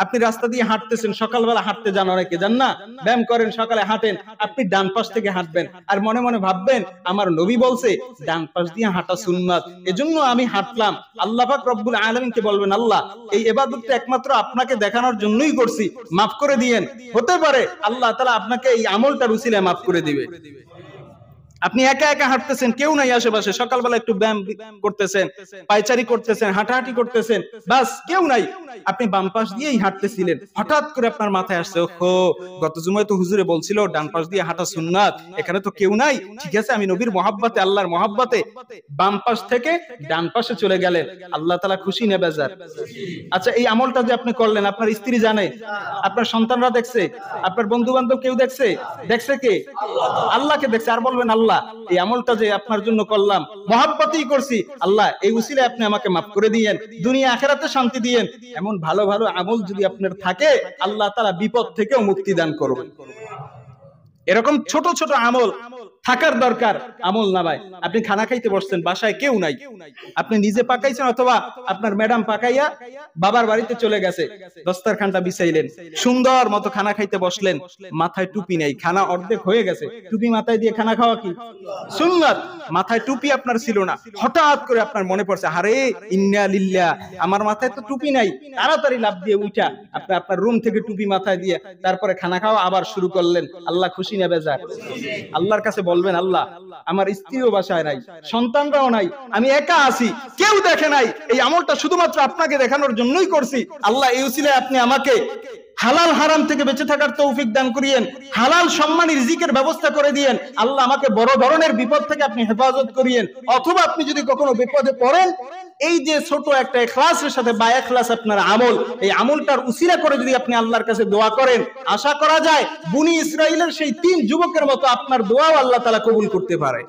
আপনি রাস্তা দিয়ে হাঁটতেছেন, সকালবেলা হাঁটতে যান, অনেকে যান না, ব্যায়াম করেন, সকালে হাঁটেন, আপনি ডান পাশ থেকে হাঁটবেন আর মনে মনে ভাববেন আমার নবী বলছে ডান পাশ দিয়ে হাঁটা সুন্নাত, এজন্য আমি হাঁটলাম। আল্লাহ পাক রব্বুল আলামিনকে বলবেন আল্লাহ এই ইবাদতটা একমাত্র আপনাকে দেখানোর জন্যই করছি, মাফ করে দিয়েন। হতে পারে আল্লাহ তাআলা আপনাকে এই আমলটার উসিলায় মাফ করে দিবে। আপনি একা একা হাঁটতেছেন, কেউ নাই আশেপাশে, সকালবেলা একটু ব্যায়াম করতেছেন, পায়চারি করতেছেন, হাঁটাহাঁটি করতেছেন, বাস কেউ নাই, আপনি বাম পাশ দিয়েই হাঁটতেছিলেন, হঠাৎ করে আপনার মাথায় আসছে ওহো গত জুমায় তো হুজুরে বলছিল ডান পাশ দিয়ে হাঁটা সুন্নাত, এখানে তো কেউ নাই, ঠিক আছে আমি নবীর মহাব্বতে, আল্লাহর মহাব্বতে বাম পাশ থেকে ডান পাশে চলে গেলেন। আল্লাহ তাআলা খুশি না বেজার? আচ্ছা এই আমলটা যে আপনি করলেন, আপনার স্ত্রী জানে, আপনার সন্তানরা দেখছে, আপনার বন্ধু বান্ধব কেউ দেখছে? দেখছে কে? আল্লাহকে দেখছে। আর বলবেন আল্লাহ এই আমলটা যে আপনার জন্য করলাম, মহাব্বতেই করছি, আল্লাহ এই উসিলায় আপনি আমাকে মাফ করে দিয়েন, দুনিয়া আখিরাতে শান্তি দিয়েন। এমন ভালো ভালো আমল যদি আপনার থাকে, আল্লাহ তাআলা বিপদ থেকেও মুক্তি দান করবেন। এরকম ছোট ছোট আমল থাকার দরকার আমল নামায়। আপনি খানা খাইতে বসছেন, বাসায় কেউ নাই, আপনি নিজে পাকাইছেন অথবা আপনার ম্যাডাম পাকাইয়া বাবার বাড়িতে চলে গেছে, দস্তরখানটা বিছাইলেন, সুন্দর মতো খানা খাইতে বসলেন, মাথায় টুপি নাই, খানা অর্ধেক হয়ে গেছে, টুপি মাথায় দিয়ে খানা খাওয়া কি সুন্নাত? মাথায় টুপি আপনার ছিল না, হঠাৎ করে আপনার মনে পড়ছে আরে ইন্না লিল্লাহ, আমার মাথায় তো টুপি নাই, তাড়াতাড়ি লাফ দিয়ে উঠা আপনি আপনার রুম থেকে টুপি মাথায় দিয়ে তারপরে খানা খাওয়া আবার শুরু করলেন। আল্লাহ খুশি না বেজার? আল্লাহর কাছে বলবেন আল্লাহ আমার স্ত্রীও বাসায় নাই, সন্তানরাও নাই, আমি একা আছি, কেউ দেখে নাই, এই আমলটা শুধুমাত্র আপনাকে দেখানোর জন্যই করছি, আল্লাহ এই উসিলায় আপনি আমাকে হালাল হারাম থেকে বেঁচে থাকার তৌফিক দান করিয়েন, হালাল সম্মানী রিজিকের ব্যবস্থা করে দিয়েন, আল্লাহ আমাকে বড় ধরনের বিপদ থেকে আপনি হেফাজত করিয়েন। অথবা আপনি যদি কখনো বিপদে পড়েন, এই যে ছোট একটা ইখলাসের সাথে বা ইখলাস আপনার আমল, এই আমলটার উসিলা করে যদি আপনি আল্লাহর কাছে দোয়া করেন, আশা করা যায় বনি ইসরাইলের সেই 3 যুবকের মতো আপনার দোয়াও আল্লাহ তাআলা কবুল করতে পারে।